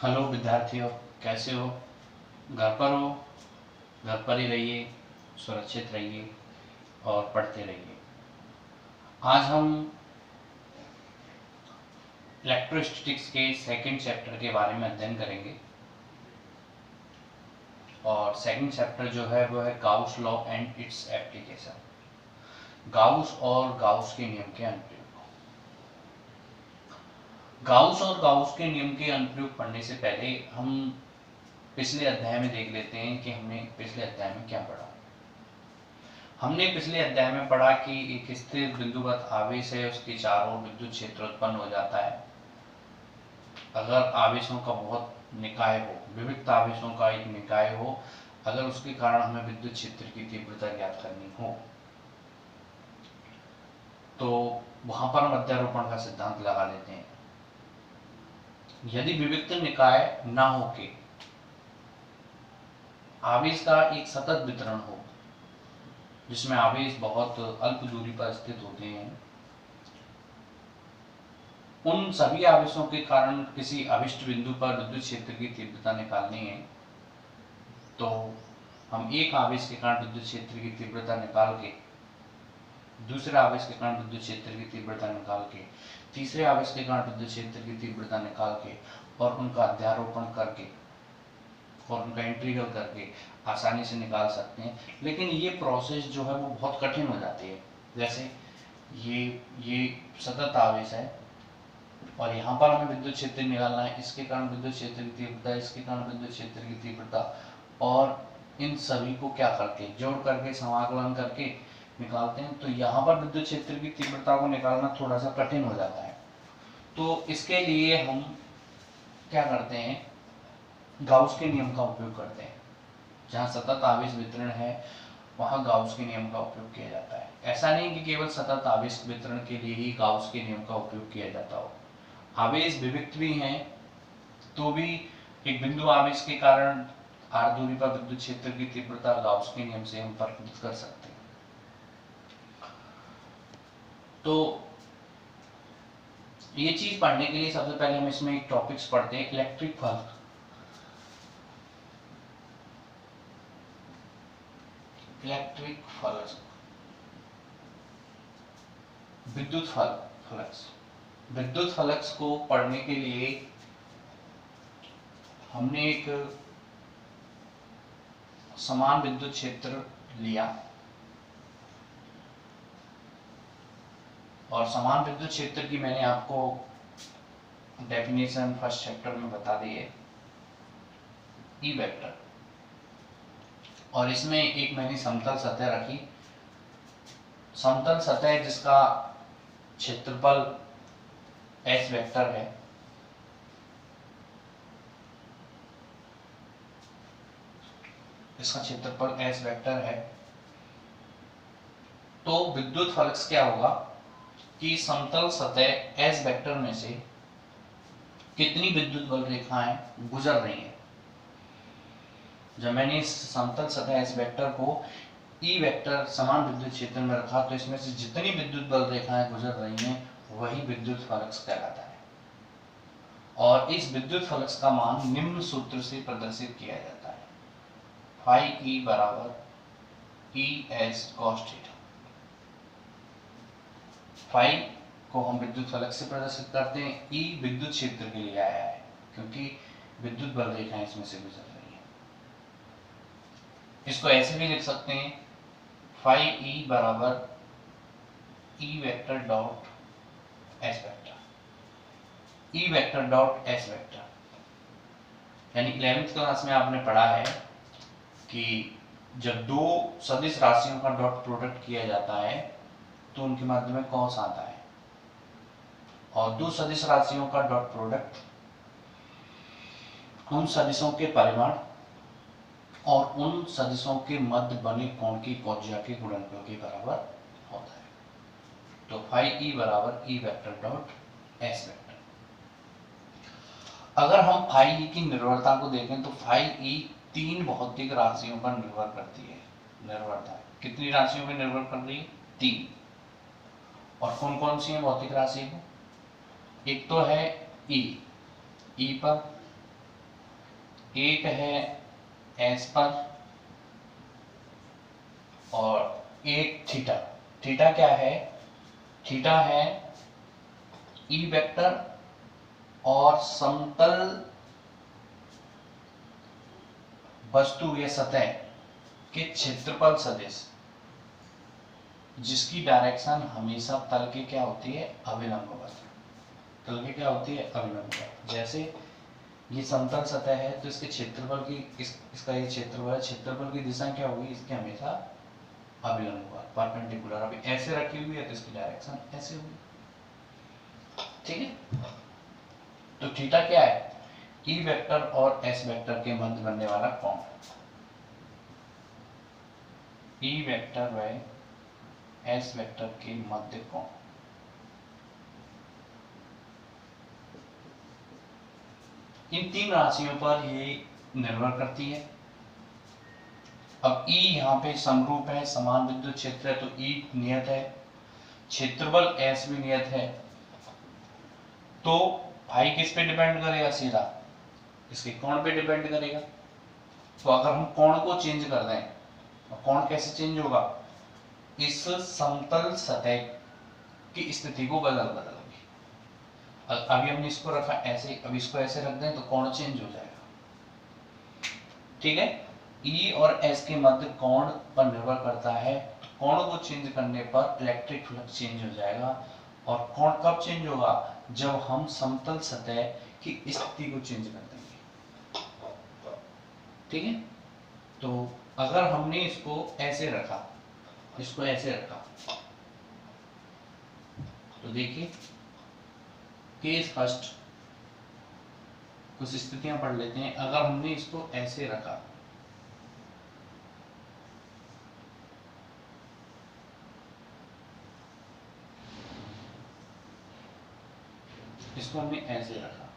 Hello विद्यार्थियों, कैसे हो? घर पर हो? घर पर ही रहिए, सुरक्षित रहिए और पढ़ते रहिए। आज हम इलेक्ट्रोस्टैटिक्स के सेकंड चैप्टर के बारे में अध्ययन करेंगे और सेकंड चैप्टर जो है वो है Gauss law and its application. Gauss और गाउस के नियम के अनुप्रयोग। गाउस और गाउस के नियम के अनुप्रयोग पढ़ने से पहले हम पिछले अध्याय में देख लेते हैं कि हमने पिछले अध्याय में क्या पढ़ा। हमने पिछले अध्याय में पढ़ा कि एक स्थिर बिंदुवत आवेश है, उसके चारों ओर विद्युत क्षेत्र उत्पन्न हो जाता है। अगर आवेशों का बहुत निकाय हो, विविध आवेशों का एक निकाय हो, अगर उसके कारण हमें विद्युत क्षेत्र की तीव्रता ज्ञात करनी हो तो वहां पर हम अध्यारोपण का सिद्धांत लगा लेते हैं। यदि विविध निकाय ना हो के आवेश का एक सतत वितरण हो, जिसमें आवेश बहुत अल्प दूरी पर स्थित होते हैं, उन सभी आवेशों के कारण किसी अभिष्ट बिंदु पर विद्युत क्षेत्र की तीव्रता निकालनी है, तो हम एक आवेश के कारण विद्युत क्षेत्र की तीव्रता निकाल के, दूसरे आवेश के कारण विद्युत क्षेत्र की तीव्रता निकाल के, तीसरे आवेश के कारण विद्युत क्षेत्र की तीव्रता निकाल के और उनका अध्यारोपण करके और उनका इंटीग्रल करके आसानी से निकाल सकते हैं। लेकिन ये प्रोसेस जो है वो बहुत कठिन हो जाती है। जैसे ये सतत आवेश है और यहाँ पर हमें विद्युत क्षेत्र निकालना है, इसके कारण विद्युत क्षेत्र की तीव्रता, इसके कारण विद्युत क्षेत्र की तीव्रता, और इन सभी को क्या करके जोड़ करके समाकलन करके निकालते हैं। तो यहाँ पर विद्युत क्षेत्र की तीव्रता को निकालना थोड़ा सा कठिन हो जाता है। तो इसके लिए हम क्या करते हैं, गाउस के नियम का उपयोग करते हैं। जहाँ सतत आवेश वितरण है वहाँ गाउस के नियम का उपयोग किया जाता है। ऐसा नहीं कि केवल सतत आवेश वितरण के लिए ही गाउस के नियम का उपयोग किया जाता हो। आवेश विविक्त भी हैं तो भी एक बिंदु आवेश के कारण r दूरी पर विद्युत क्षेत्र की तीव्रता गाउस के नियम से हम परिवर्तित कर सकते हैं। तो ये चीज पढ़ने के लिए सबसे पहले हम इसमें एक टॉपिक्स पढ़ते हैं, इलेक्ट्रिक फलक। इलेक्ट्रिक फलक, विद्युत फलक्स। विद्युत फलक्स को पढ़ने के लिए हमने एक समान विद्युत क्षेत्र लिया और समान विद्युत क्षेत्र की मैंने आपको डेफिनेशन फर्स्ट चैप्टर में बता दी है, ई वेक्टर। और इसमें एक मैंने समतल सतह रखी, समतल सतह जिसका क्षेत्रफल एस वेक्टर है, इसका क्षेत्रफल एस वेक्टर है। तो विद्युत फ्लक्स क्या होगा कि समतल सतह एस वेक्टर में से कितनी विद्युत बल रेखाएं गुजर रही हैं। जब मैंने इस समतल सतह एस वेक्टर को ई वेक्टर समान विद्युत क्षेत्र में रखा तो इसमें से जितनी विद्युत बल रेखाएं गुजर रही हैं वही विद्युत फ्लक्स कहलाता है। और इस विद्युत फ्लक्स का मान निम्न सूत्र से प्रदर्शित किया जाता है, फाई ई बराबर E S cos theta. Phi को हम विद्युत फ्लक्स से प्रदर्शित करते हैं, ई विद्युत क्षेत्र के लिए आया है क्योंकि विद्युत बल रेखाएं इसमें से गुजर रही हैं। इसको ऐसे भी लिख सकते हैं, फाई ई बराबर ई वेक्टर डॉट एस वेक्टर, ई वेक्टर डॉट एस वेक्टर। यानी 11th क्लास में आपने पढ़ा है कि जब दो सदिश राशियों का डॉट प्रोडक्ट किया जाता है तो उनके मध्य में कॉस आता है, और दो सदिश राशियों का डॉट प्रोडक्ट उन सदिशों के परिमाण और उन सदिशों के मध्य बने कोण की कौजिया के गुणनफल के बराबर होता है। तो फाई ई बराबर ई वेक्टर डॉट एस वेक्टर। अगर हम फाई ई की निर्भरता को देखें तो फाई ई तीन भौतिक राशियों पर निर्भर करती है। निर्भरता कितनी राशियों पर निर्भर कर रही है? तीन। और कौन कौन सी है भौतिक राशि को? एक तो है ई, ई पर, एक है एस पर और एक थीटा। थीटा क्या है? थीटा है ई वेक्टर और समतल वस्तु या सतह के क्षेत्रफल सदिश जिसकी डायरेक्शन हमेशा तल के क्या होती है? अभिलंबवत। तल के क्या होती है? अभिलंबवत। जैसे ये समतल सतह है तो इसके क्षेत्रफल की इसका ये क्षेत्रफल है, क्षेत्रफल की दिशा क्या होगी? इसके हमेशा अभिलंबवत, परपेंडिकुलर। अभी ऐसे रखी हुई है तो इसकी डायरेक्शन ऐसे होगी। ठीक है, तो थीटा क्या है? ई वेक्टर और एस वेक्टर के मध्य बनने वाला कोण। ई वेक्टर व एस वेक्टर के मध्य कोण। इन तीन राशियों पर ये निर्भर करती है। अब E यहाँ पे समरूप है, समान विद्युत क्षेत्र है, तो E नियत है, क्षेत्रफल S भी नियत है। तो भाई किस पे डिपेंड करेगा? सीधा इसके कोण पे डिपेंड करेगा। तो अगर हम कोण को चेंज कर दें, कोण कैसे चेंज होगा? इस समतल सतह की स्थिति को बदल के। अभी हमने इसको रखा ऐसे, अब इसको ऐसे रख दें तो कोण चेंज हो जाएगा। ठीक है, E और S के मध्य कोण पर निर्भर करता है। कोण को चेंज करने पर इलेक्ट्रिक फ्लक्स चेंज हो जाएगा। और कोण कब चेंज होगा? जब हम समतल सतह की स्थिति को चेंज कर देंगे। ठीक है, तो अगर हमने इसको ऐसे रखा, इसको ऐसे रखा, तो देखिए केस फर्स्ट कुछ स्थितियां पढ़ लेते हैं। अगर हमने इसको ऐसे रखा, इसको हमने ऐसे रखा,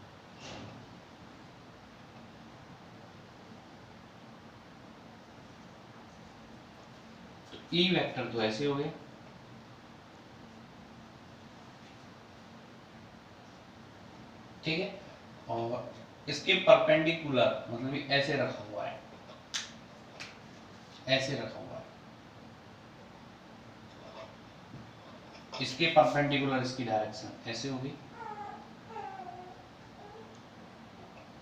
तो ई वेक्टर तो ऐसे हो गए, ठीक है, और इसके परपेंडिकुलर मतलब ऐसे रखा हुआ है, ऐसे रखा हुआ है, इसके परपेंडिकुलर इसकी डायरेक्शन ऐसे होगी।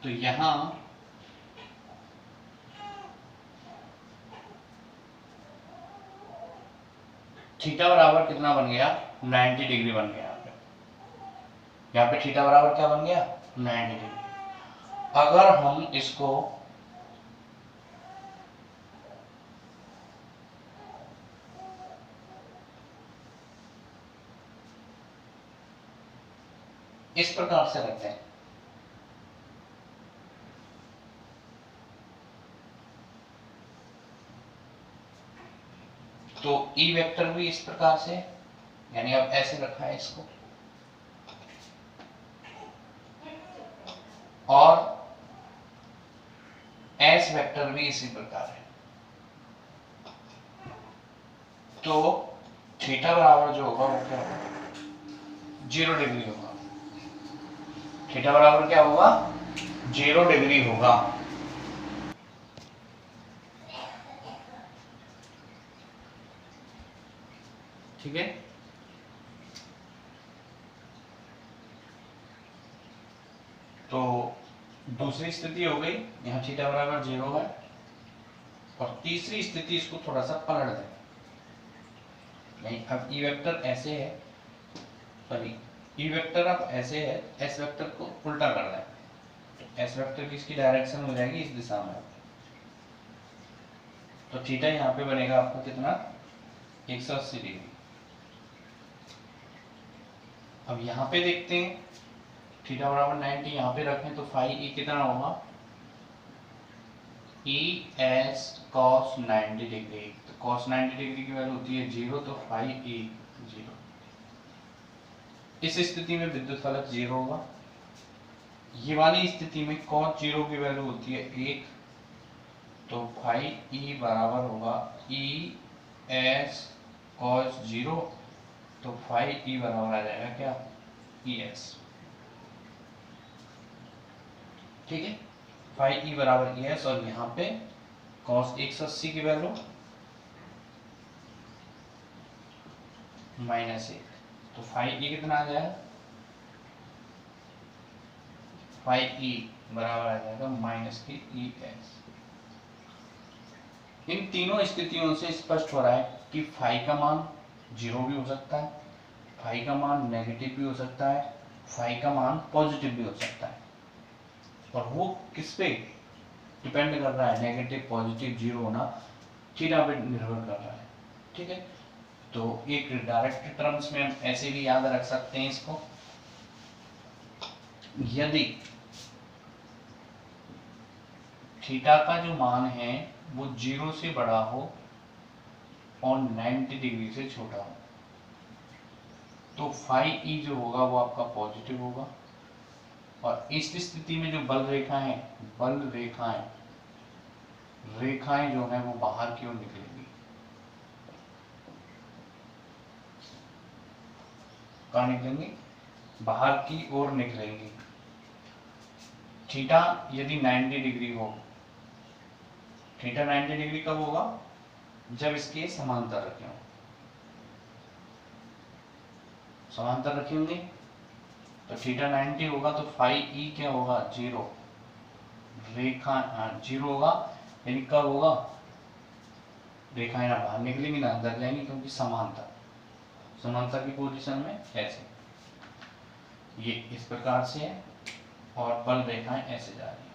तो यहां थीटा बराबर कितना बन गया? 90 डिग्री बन गया। यहाँ पे थीटा बराबर क्या बन गया? 90 डिग्री। अगर हम इसको इस प्रकार से रखते हैं, तो ई वेक्टर भी इस प्रकार से, यानी अब ऐसे रखा है इसको, और एस वेक्टर भी इसी प्रकार है। तो थीटा बराबर जो होगा वो क्या होगा? 0 डिग्री होगा। थीटा बराबर क्या होगा? 0 डिग्री होगा। ठीक है, तो दूसरी स्थिति हो गई, यहाँ थीटा बराबर 0 है। और तीसरी स्थिति, इसको थोड़ा सा पलट दें, नहीं अब ई वेक्टर ऐसे है, सॉरी ई वेक्टर अब ऐसे है, एस वेक्टर को उल्टा कर दें, तो एस वेक्टर की इसकी डायरेक्शन हो जाएगी इस दिशा में। तो थीटा यहाँ पे बनेगा आपको कितना? 180 डिग्री। अब यहाँ पे देखते हैं, थीटा बराबर 90 यहाँ पे रखें तो फाई ई कितना होगा? ई एस कॉस 90 डिग्री। तो कॉस 90 डिग्री की वैल्यू होती है 0, तो फाई ई 0। इस स्थिति में विद्युत फलक 0 होगा। ये वाली स्थिति में cos 0 की वैल्यू होती है 1, तो फाई ई बराबर होगा ई एस कॉस 0, तो फाई ई बराबर आ जाएगा क्या? E S. ठीक है, फाइव ई बराबर ई एस, और यहाँ पे कॉस 180 की वैल्यू -1, तो फाइव ई कितना आ जाएगा, फाइव ई बराबर आ जाएगा माइनस की ई एस। इन तीनों स्थितियों से स्पष्ट हो रहा है कि फाइव का मान 0 भी हो सकता है, फाइव का मान नेगेटिव भी हो सकता है, फाइव का मान पॉजिटिव भी हो सकता है, और वो किस पे डिपेंड कर रहा है, नेगेटिव पॉजिटिव जीरो होना थीटा पे निर्भर कर रहा है। ठीक है, तो एक डायरेक्ट टर्म्स में हम ऐसे भी याद रख सकते हैं इसको, यदि थीटा का जो मान है वो 0 से बड़ा हो और 90 डिग्री से छोटा हो, तो फाइव ई जो होगा वो आपका पॉजिटिव होगा, और इस स्थिति में जो बल रेखाएं जो है वो बाहर की ओर निकलेंगी। कहाँ निकलेंगी, बाहर की ओर निकलेंगी। थीटा यदि 90 डिग्री हो, थीटा 90 डिग्री कब होगा, जब इसके समांतर रखे हों, समांतर रखेंगे तो थीटा 90 होगा, तो फाइव ई क्या होगा, 0, रेखा 0 होगा, यानी कब होगा, रेखाएं ना बाहर निकलेंगी ना अंदर जाएंगी, क्योंकि समांतर की पोजीशन में ऐसे, ये इस प्रकार से है, और बल रेखाएं ऐसे जा रही है,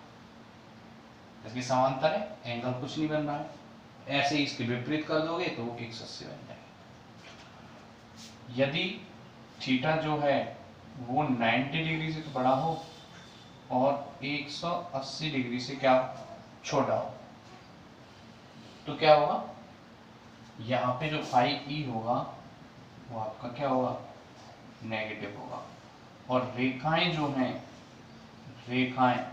इसकी समांतर है, एंगल कुछ नहीं बन रहा है, ऐसे ही इसके विपरीत कर दोगे तो 180 बन जाएगा। यदि थीटा जो है वो 90 डिग्री से बड़ा हो और 180 डिग्री से क्या छोटा हो, तो क्या होगा, यहाँ पे जो फाइव ई होगा वो आपका क्या होगा, नेगेटिव होगा, और रेखाएं जो हैं, रेखाएं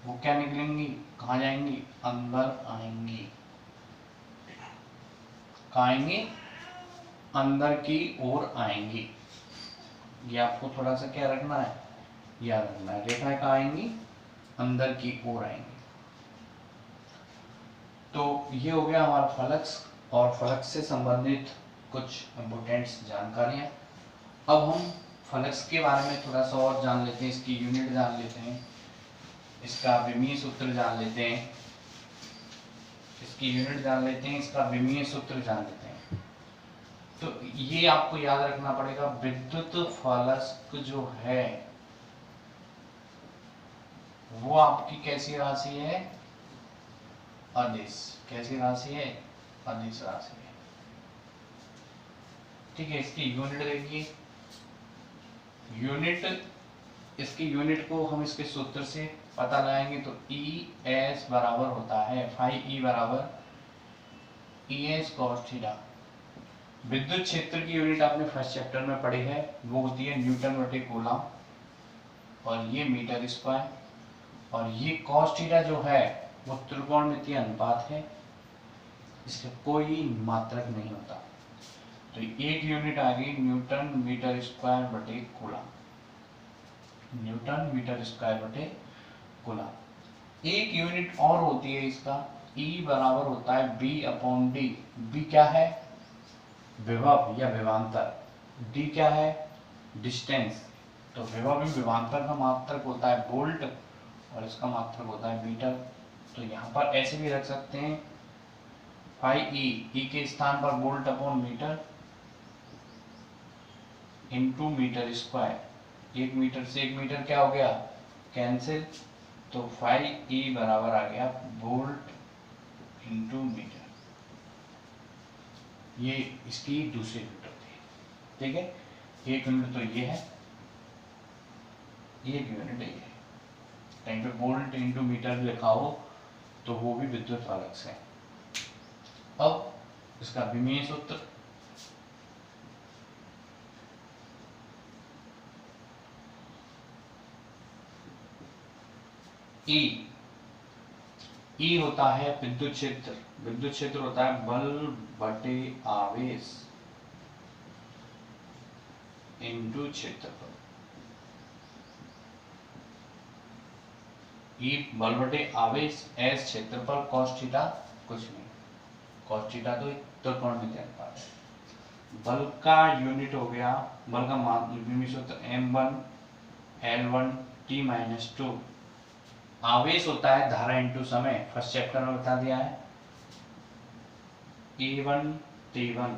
वो क्या निकलेंगी, कहाँ जाएंगी, अंदर आएंगी, कहाँ आएंगी, अंदर की ओर आएंगी। ये आपको थोड़ा सा क्या रखना है, याद रखना है, रेखाएं कहाँ आएंगी, अंदर की ओर आएंगी। तो ये हो गया हमारा फ्लक्स और फ्लक्स से संबंधित कुछ इम्पोर्टेंट जानकारियां। अब हम फ्लक्स के बारे में थोड़ा सा और जान लेते हैं, इसकी यूनिट जान लेते हैं, इसका विमीय सूत्र जान लेते हैं, इसकी यूनिट जान लेते हैं, इसका विमीय सूत्र जान लेते हैं। तो ये आपको याद रखना पड़ेगा, विद्युत फ्लक्स जो है वो आपकी कैसी राशि है, अदिश, कैसी राशि है, अदिश राशि है। ठीक है, इसकी यूनिट देखिए, यूनिट, इसकी यूनिट को हम इसके सूत्र से पता लगाएंगे, तो ई एस बराबर होता है फाइव ई बराबर ई एस कॉस थीटा। विद्युत क्षेत्र की यूनिट आपने फर्स्ट चैप्टर में पढ़ी है, वो होती है न्यूटन बटे कूलम, और ये मीटर स्क्वायर, और ये कॉस थीटा जो है वो त्रिकोणमितीय अनुपात है, इसका कोई मात्रक नहीं होता। तो एक यूनिट आ गई न्यूटन मीटर स्क्वायर बटे कूलम, न्यूटन मीटर स्क्वायर बटे कूलम। एक यूनिट और होती है इसका, E बराबर होता है B अपॉन डी। B क्या है, विभव या विभवांतर, D क्या है, डिस्टेंस। तो विभव में विभवांतर का मात्रक होता है वोल्ट, और इसका मात्रक होता है मीटर। तो यहाँ पर ऐसे भी रख सकते हैं, फाइव ई के स्थान पर volt upon metre into metre square, एक मीटर से एक मीटर क्या हो गया, कैंसिल, तो फाइव ई बराबर आ गया वोल्ट इंटू मीटर। ये इसकी दूसरी यूनिट होती है। ठीक है, एक यूनिट तो ये है, एक यूनिट ये है, कहीं पे वोल्ट इंटू मीटर लिखा हो तो वो भी विद्युत फ्लक्स है। अब इसका विमीय सूत्र, ई होता है विद्युत क्षेत्र, विद्युत क्षेत्र होता है बल बटे आवेश इंटू क्षेत्रफल। ई बल बटे आवेश एस क्षेत्रफल cos थीटा कुछ नहीं, cos थीटा तो त्रिकोणमितीय अनुपात है। बल का यूनिट हो गया, बल का मान सूत्र m1 L1 T-2। आवेश होता है धारा इंटू समय, फर्स्ट चैप्टर में बता दिया है, E1 T1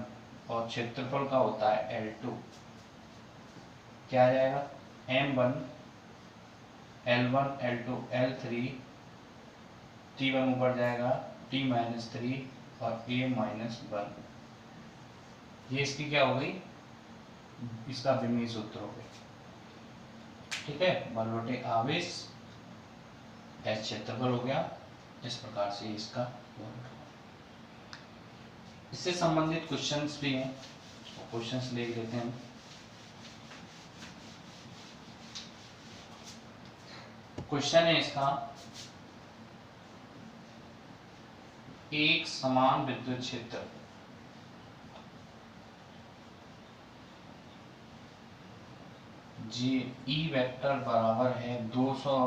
और क्षेत्रफल का होता है L2। क्या आ जाएगा M1 L1 L2 L3 T1 ऊपर जाएगा T-3 और A-1। ये इसकी क्या हो गई, इसका विमीय सूत्र हो गया। ठीक है, बल बटे आवेश एस क्षेत्रफल हो गया, इस प्रकार से इसका यूनिट। इससे संबंधित क्वेश्चंस भी हैं, क्वेश्चंस देख लेते हैं। क्वेश्चन है इसका, एक समान विद्युत क्षेत्र जी ई वेक्टर बराबर है 200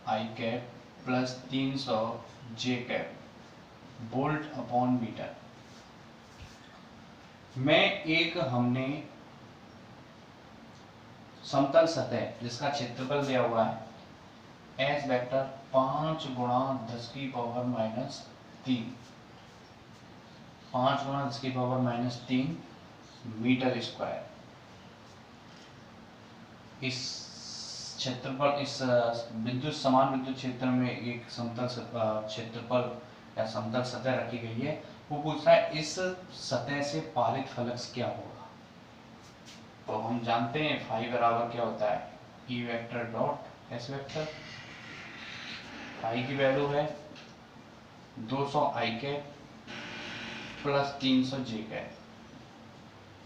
i cap plus 300 j cap volt upon metre में एक हमने समतल सतह जिसका क्षेत्रफल दिया हुआ है एस वेक्टर 5 गुणा 10 की पावर माइनस 3, 5 गुणा 10 की पावर माइनस 3 मीटर स्क्वायर, इस क्षेत्रफल, इस विद्युत समान विद्युत क्षेत्र में एक समतल क्षेत्रफल या समतल सतह रखी गई है। वो पूछ रहा है इस सतह से पारित फ्लक्स क्या होगा। तो हम जानते हैं फाई बराबर क्या होता है, E vector dot S vector. Phi की वैल्यू है 200 i cap plus 300 j cap,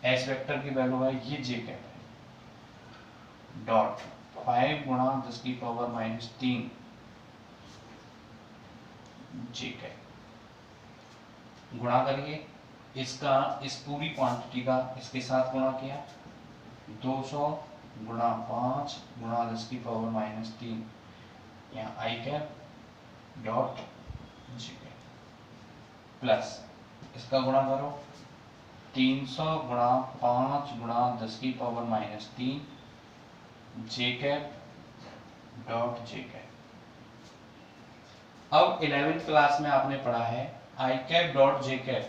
S vector की वैल्यू है ये जे कैप है, डॉट 5 गुणा 10 की पावर माइनस 3 जे कैप, गुणा करिए इसका, इस पूरी क्वांटिटी का इसके साथ गुणा किया, 200 गुणा 5 गुणा 10 की पावर माइनस 3, यहाँ I cap dot G cap plus इसका गुणा करो 300 गुणा 5 गुणा 10 की power minus 3 J cap dot J cap. अब 11th क्लास में आपने पढ़ा है I cap dot J cap,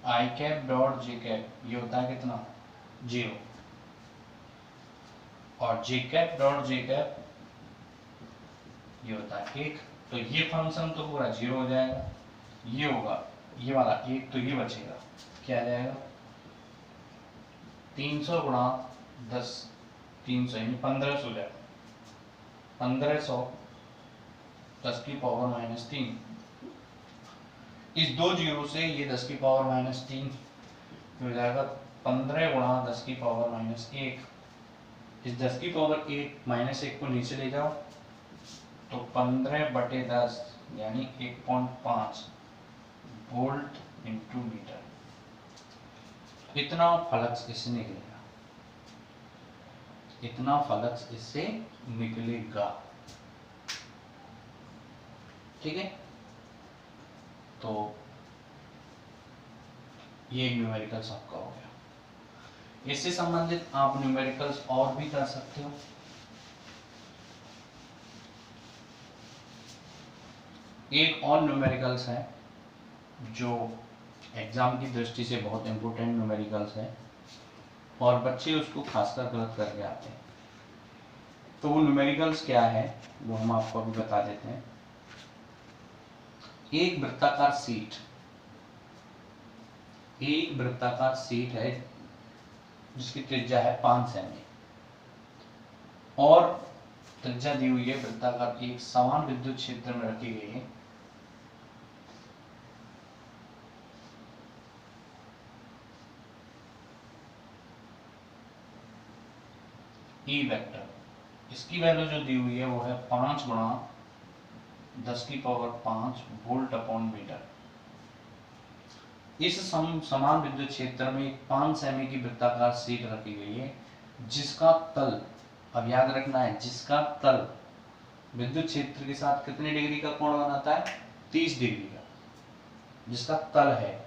I cap dot J cap ये होता है कितना 0, और J cap dot J cap ये होता है 1। तो ये फंक्शन तो पूरा 0 हो जाएगा, ये होगा ये वाला 1, तो ये बचेगा क्या आ जाएगा 300 गुणा 10, 300 यानी 1500 हो जाएगा, 1500 10 की पावर माइनस 3, इस 2 जीरो से ये 10 की पावर माइनस 3 हो जाएगा 15 गुणा 10 की पावर माइनस 1, इस 10 की पावर 1 माइनस 1 को नीचे ले जाओ तो 15 बटे 10 यानी 1.5 वोल्ट इंटू मीटर, इतना फ्लक्स इससे निकलेगा, इतना फ्लक्स इससे निकलेगा। ठीक है, तो ये न्यूमेरिकल्स आपका हो गया। इससे संबंधित आप न्यूमेरिकल्स और भी कर सकते हो। एक और न्यूमेरिकल्स है जो एग्जाम की दृष्टि से बहुत इंपॉर्टेंट न्यूमेरिकल्स है और बच्चे उसको खासकर गलत करके आते हैं। तो वो न्यूमेरिकल्स क्या है वो हम आपको अभी बता देते हैं। एक वृत्ताकार सीट है जिसकी त्रिज्या है 5 सेमी और त्रिज्या दी हुई है वृत्ताकार, एक समान विद्युत क्षेत्र में रखी गई है। ई वेक्टर, इसकी वैल्यू जो दी हुई है वो है 5 गुणा 10 की पावर 5 वोल्ट अपॉन मीटर। इस समान विद्युत क्षेत्र में 5 सेमी की वृत्ताकार सीट रखी गई है जिसका तल, अब याद रखना है जिसका तल विद्युत क्षेत्र के साथ कितने डिग्री का कोण बनाता है? 30 डिग्री का, जिसका तल है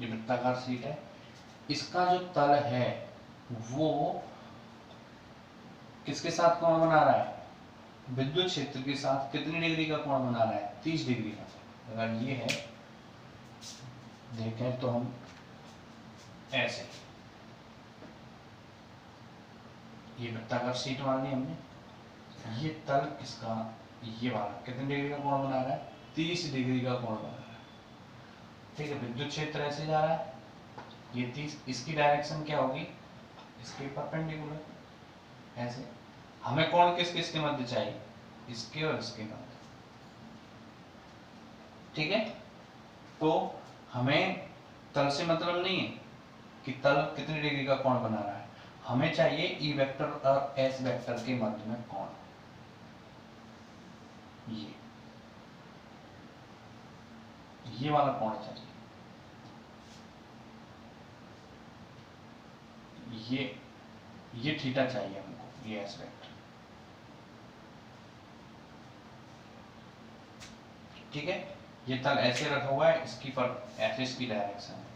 ये वृत्ताकार शीट है। इसका जो तल है वो किसके साथ कोण बना रहा है? विद्युत क्षेत्र के साथ कितनी डिग्री का कोण बना रहा है? 30 डिग्री का। अगर ये है, देखें तो हम ऐसे, ये वृत्ताकार शीट मान ली हमने, ये तल किसका, ये वाला कितनी डिग्री का कोण बना रहा है? 30 डिग्री का कोण बना रहा है। ठीक है, विद्युत क्षेत्र ऐसे जा रहा है, ये 30, इसकी डायरेक्शन क्या होगी? इसके परपेंडिकुलर, ऐसे। हमें कोण किस किस के मध्य चाहिए? इसके और इसके मध्य। ठीक है, तो हमें तल से मतलब नहीं है कि तल कितनी डिग्री का कोण बना रहा है, हमें चाहिए ई वेक्टर और एस वेक्टर के मध्य में कोण। ये वाला कोण चाहिए, ये थीटा चाहिए हमको, ये एस वेक्टर। ठीक है, ये तल ऐसे रखा हुआ है, इसकी पर ऐसे इसकी डायरेक्शन है।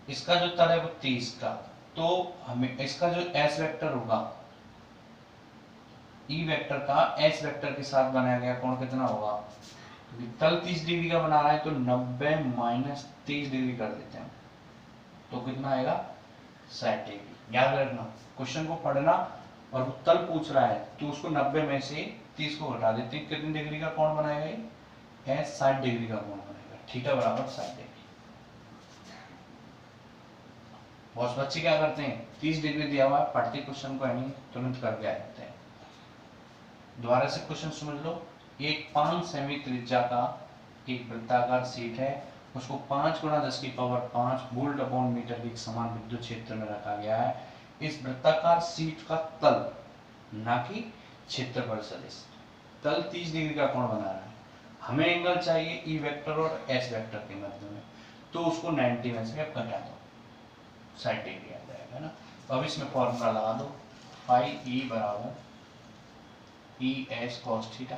इसका जो तल है वो 30 का, तो हमें इसका जो एस वेक्टर होगा, ई वेक्टर का एस वेक्टर के साथ बनाया गया कोण कितना होगा? तल 30 डिग्री का बना रहा है तो 90 माइनस 30 डिग्री कर देते हैं, तो कितना आएगा? 60 डिग्री। याद रखना, क्वेश्चन को पढ़ना और वो तल पूछ रहा है तो उसको 90 में से 30 को घटा देते हैं, कितनी डिग्री का कोण बनाएगा? ये 60 डिग्री का कोण बनेगा। थीटा बराबर 60 डिग्री। बहुत बच्चे क्या करते हैं, 30 डिग्री दिया हुआ है, पढ़ते क्वेश्चन को नहीं, तुरंत करके आ जाते हैं। दोबारा से क्वेश्चन समझ लो। एक 5 सेमी त्रिज्या का एक वृत्ताकार शीट है, उसको 5 गुणा 10 की पावर 5 वोल्ट अपॉन मीटर के एक समान विद्युत क्षेत्र में रखा गया है। इस वृत्ताकार शीट का तल, ना कि क्षेत्रफल सदिश, तल 30 डिग्री का कोण बना रहा है। हमें एंगल चाहिए ई वेक्टर और एस वेक्टर के मध्य में, तो उसको 90 में से अब घटा दो, 60 डिग्री आ जाएगा ना। अब इसमें फॉर्मूला लगा दो, फाई ई बराबर E S cos theta,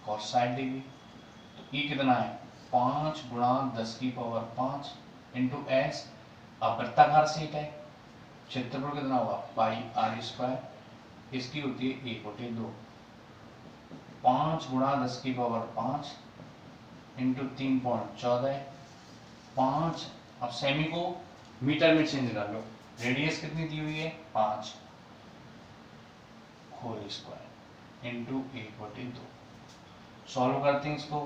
cos 60 degree. तो ई कितना है? 5 गुणा 10 की पावर 5 इंटू एस। अब वृत्ताकार शीट है, क्षेत्रफल कितना होगा? पाई आर स्क्वायर, इसकी होती है 1/2। 5 गुणा 10 की पावर 5 इंटू 3.14, 5। अब सेमी को मीटर में चेंज कर लो, रेडियस कितनी दी हुई है? 5 होल स्क्वायर इंटू 1/2। सॉल्व करते हैं इसको,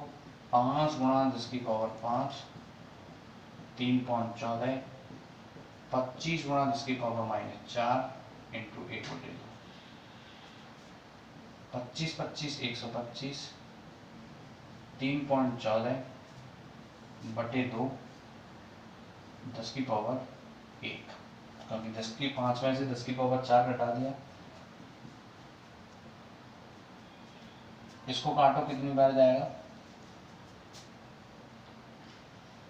5 गुणा 10 की पावर 5 3.14, 25 गुणा 10 की पावर -4 इंटू 1/2। 25 25 125, 3.14 बटे 2 10 की पावर 1, क्योंकि 10 की 5 में से 10 की पावर 4 घटा दिया। इसको काटो, कितनी बार जाएगा?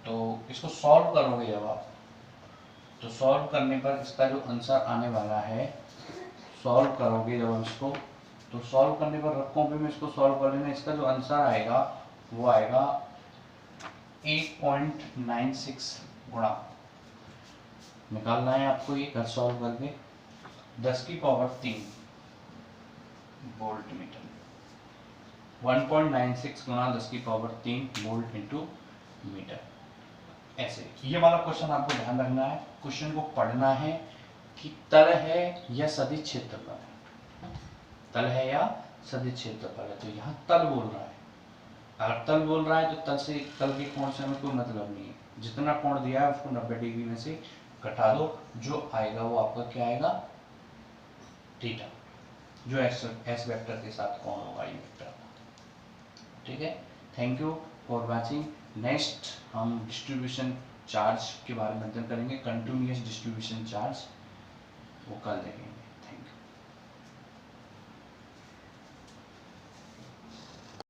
तो इसको सॉल्व करोगे जब आप, तो सॉल्व करने पर इसका जो आंसर आने वाला है, सॉल्व करोगे जब इसको, तो सॉल्व करने पर रफ कॉपी में इसको सॉल्व कर लेना। इसका जो आंसर आएगा वो आएगा 1.96 गुणा, निकालना है आपको ये घर सॉल्व करके, 10 की पावर 3 वोल्ट मीटर। 1.96 गुणा 10 की पावर 3 वोल्ट इंटू मीटर। ऐसे ये वाला क्वेश्चन आपको ध्यान रखना है, क्वेश्चन को पढ़ना है कि तल है या सदिश क्षेत्रफल है, तल है या सदिश क्षेत्रफल है। तो यहाँ तल बोल रहा है, अगर तल बोल रहा है तो तल से, तल के कोण से हमें कोई मतलब नहीं है, जितना कोण दिया है उसको 90 डिग्री में से घटा दो, जो आएगा वो आपका क्या आएगा? थीटा, जो एस वेक्टर के साथ कोण होगा ई वेक्टर का। ठीक है, thank you for watching. Next हम डिस्ट्रीब्यूशन चार्ज के बारे में अध्ययन करेंगे, कंटिन्यूअस डिस्ट्रीब्यूशन चार्ज, वो कल देखेंगे।